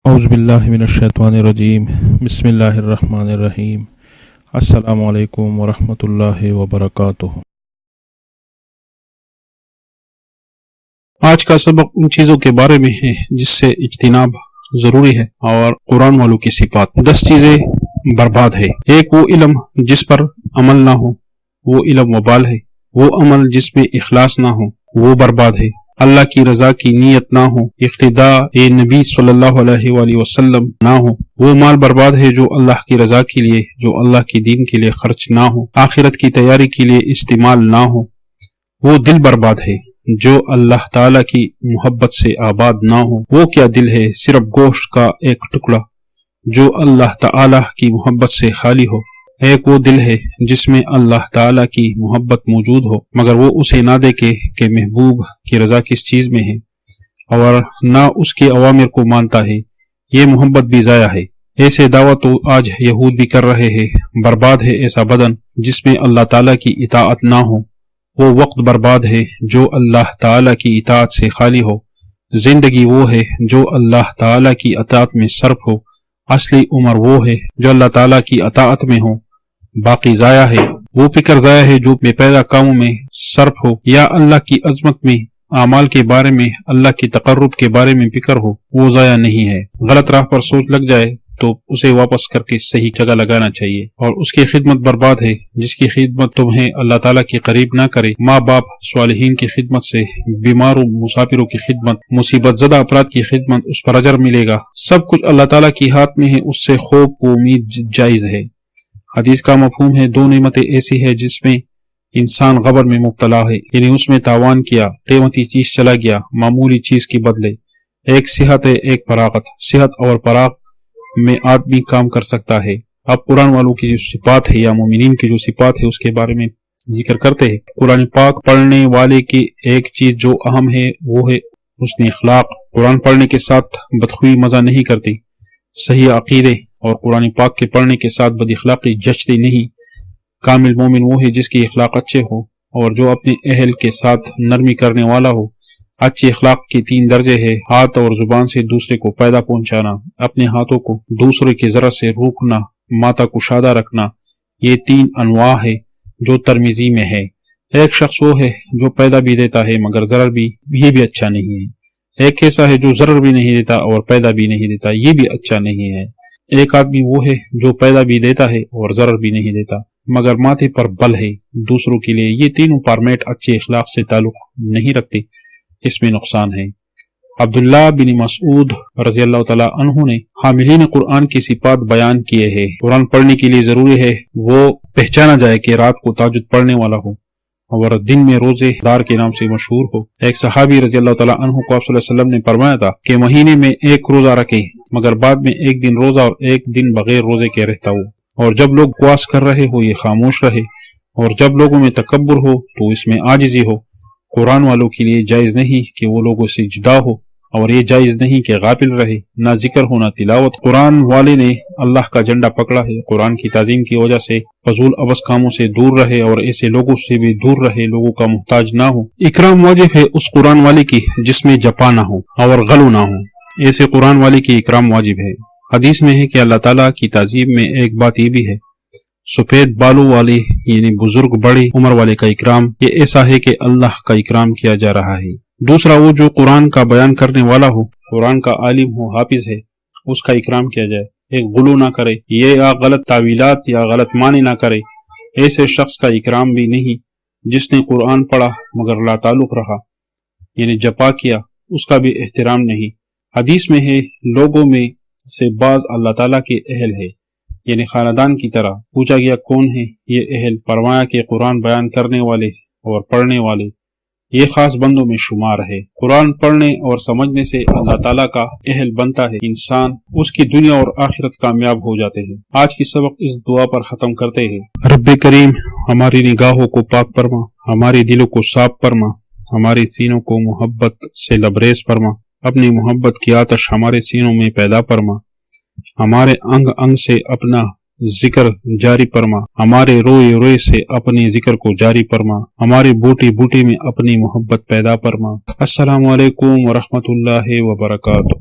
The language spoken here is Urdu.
اعوذ باللہ من الشیطان الرجیم بسم اللہ الرحمن الرحیم السلام علیکم ورحمۃ اللہ وبرکاتہ۔ آج کا سبق ان چیزوں کے بارے میں ہے جس سے اجتناب ضروری ہے اور قرآن والوں کی صفات۔ 10 چیزیں برباد ہے۔ ایک وہ علم جس پر عمل نہ ہو، وہ علم وبال ہے۔ وہ عمل جس میں اخلاص نہ ہو، وہ برباد ہے۔ اللہ کی رضا کی نیت نہ ہو، اقتداء نبی صلی اللہ علیہ وآلہ وسلم نہ ہو، وہ مال برباد ہے جو اللہ کی رضا کے لیے، جو اللہ کی دین کے لیے خرچ نہ ہو، آخرت کی تیاری کے لیے استعمال نہ ہو۔ وہ دل برباد ہے جو اللہ تعالی کی محبت سے آباد نہ ہو۔ وہ کیا دل ہے، صرف گوشت کا ایک ٹکڑا جو اللہ تعالی کی محبت سے خالی ہو۔ ایک وہ دل ہے جس میں اللہ تعالی کی محبت موجود ہو مگر وہ اسے نہ دیکھے کہ محبوب کی رضا کس چیز میں ہے اور نہ اس کے اوامر کو مانتا ہے، یہ محبت بھی ضائع ہے۔ ایسے دعویٰ تو آج یہود بھی کر رہے ہیں۔ برباد ہے ایسا بدن جس میں اللہ تعالی کی اطاعت نہ ہو۔ وہ وقت برباد ہے جو اللہ تعالی کی اطاعت سے خالی ہو۔ زندگی وہ ہے جو اللہ تعالی کی اطاعت میں صرف ہو۔ اصلی عمر وہ ہے جو اللہ تعالی کی اطاعت میں ہو۔ باقی ضائع ہے۔ وہ فکر ضائع ہے جو بے پیدا کاموں میں صرف ہو، یا اللہ کی عظمت میں، اعمال کے بارے میں، اللہ کی تقرب کے بارے میں فکر ہو، وہ ضائع نہیں ہے۔ غلط راہ پر سوچ لگ جائے تو اسے واپس کر کے صحیح جگہ لگانا چاہیے، اور اس کی خدمت برباد ہے جس کی خدمت تمہیں اللہ تعالیٰ کے قریب نہ کرے۔ ماں باپ، صالحین کی خدمت سے، بیماروں، مسافروں کی خدمت، مصیبت زدہ افراد کی خدمت، اس پر اجر ملے گا۔ سب کچھ اللہ تعالیٰ کی ہاتھ میں ہے، اس سے خوف و امید جائز ہے۔ حدیث کا مفہوم ہے، 2 نعمتیں ایسی ہے جس میں انسان غبر میں مبتلا ہے، یعنی اس میں تاوان کیا، قیمتی چیز چلا گیا معمولی چیز کی بدلے۔ ایک صحت ہے، ایک فراغت۔ صحت اور فراغ میں آدمی کام کر سکتا ہے۔ اب قرآن والوں کی جو صفات ہے یا مومنین کی جو صفات ہے اس کے بارے میں ذکر کرتے ہیں۔ قرآن پاک پڑھنے والے کی ایک چیز جو اہم ہے وہ ہے حسن اخلاق۔ قرآن پڑھنے کے ساتھ بدخوئی مزہ نہیں کرتی، صحیح عقیدے اور قرآن پاک کے پڑھنے کے ساتھ بد اخلاقی جچتی نہیں۔ کامل مومن وہ ہے جس کی اخلاق اچھے ہو اور جو اپنے اہل کے ساتھ نرمی کرنے والا ہو۔ اچھی اخلاق کے 3 درجے ہیں: ہاتھ اور زبان سے دوسرے کو فائدہ پہنچانا، اپنے ہاتھوں کو دوسرے کی ضرر سے روکنا، ماتا کو شادہ رکھنا۔ یہ 3 انواع ہے جو ترمذی میں ہے۔ ایک شخص وہ ہے جو فائدہ بھی دیتا ہے مگر ضرر بھی، یہ بھی اچھا نہیں ہے۔ ایک ایسا ہے جو ضرر بھی نہیں دیتا اور فائدہ بھی نہیں دیتا، یہ بھی اچھا نہیں ہے۔ ایک آدمی وہ ہے جو فائدہ بھی دیتا ہے اور ضرر بھی نہیں دیتا مگر ماتھے پر بل ہے دوسروں کے لیے۔ یہ تینوں فارمیٹ اچھے اخلاق سے تعلق نہیں رکھتے، اس میں نقصان ہے۔ عبداللہ بن مسعود رضی اللہ تعالیٰ عنہ نے حاملین قرآن کی صفات بیان کیے ہیں۔ قرآن پڑھنے کے لیے ضروری ہے وہ پہچانا جائے کہ رات کو تہجد پڑھنے والا ہو اور دن میں روزے دار کے نام سے مشہور ہو۔ ایک صحابی رضی اللہ تعالیٰ عنہ کو آپ صلی اللہ علیہ وسلم نے فرمایا تھا کہ مہینے میں 1 روزہ رکھے مگر بعد میں 1 دن روزہ اور 1 دن بغیر روزے کے رہتا ہو، اور جب لوگ اپواس کر رہے ہو یہ خاموش رہے، اور جب لوگوں میں تکبر ہو تو اس میں عاجزی ہو۔ قرآن والوں کے لیے جائز نہیں کہ وہ لوگوں سے جدا ہو، اور یہ جائز نہیں کہ غافل رہے، نہ ذکر ہو نہ تلاوت۔ قرآن والے نے اللہ کا جھنڈا پکڑا ہے، قرآن کی تعظیم کی وجہ سے فضول ابس کاموں سے دور رہے اور ایسے لوگوں سے بھی دور رہے، لوگوں کا محتاج نہ ہو۔ اکرام واجب ہے اس قرآن والے کی جس میں جفا نہ ہو اور غلو نہ ہو، ایسے قرآن والے کی اکرام واجب ہے۔ حدیث میں ہے کہ اللہ تعالیٰ کی تعظیم میں ایک بات یہ بھی ہے، سفید بالوں والے یعنی بزرگ بڑی عمر والے کا اکرام، یہ ایسا ہے کہ اللہ کا اکرام کیا جا رہا ہے۔ دوسرا وہ جو قرآن کا بیان کرنے والا ہو، قرآن کا عالم ہو، حافظ ہے، اس کا اکرام کیا جائے، ایک غلو نہ کرے، یہ یا غلط تعویلات یا غلط معنی نہ کرے۔ ایسے شخص کا اکرام بھی نہیں جس نے قرآن پڑھا مگر لا تعلق رہا، یعنی جفا کیا، اس کا بھی احترام نہیں۔ حدیث میں ہے لوگوں میں سے بعض اللہ تعالیٰ کے اہل ہے، یعنی خاندان کی طرح۔ پوچھا گیا کون ہے یہ اہل؟ فرمایا کہ قرآن بیان کرنے والے اور پڑھنے والے، یہ خاص بندوں میں شمار ہے۔ قرآن پڑھنے اور سمجھنے سے اللہ تعالیٰ کا اہل بنتا ہے انسان، اس کی دنیا اور آخرت کامیاب ہو جاتے ہیں۔ آج کی سبق اس دعا پر ختم کرتے ہیں۔ رب کریم ہماری نگاہوں کو پاک فرما، ہمارے دلوں کو صاف فرما، ہمارے سینوں کو محبت سے لبریز فرما، اپنی محبت کی آتش ہمارے سینوں میں پیدا فرما، ہمارے انگ انگ سے اپنا ذکر جاری فرما، ہمارے روئے روئے سے اپنے ذکر کو جاری فرما، ہماری بوٹی بوٹی میں اپنی محبت پیدا فرما۔ السلام علیکم ورحمۃ اللہ وبرکاتہ۔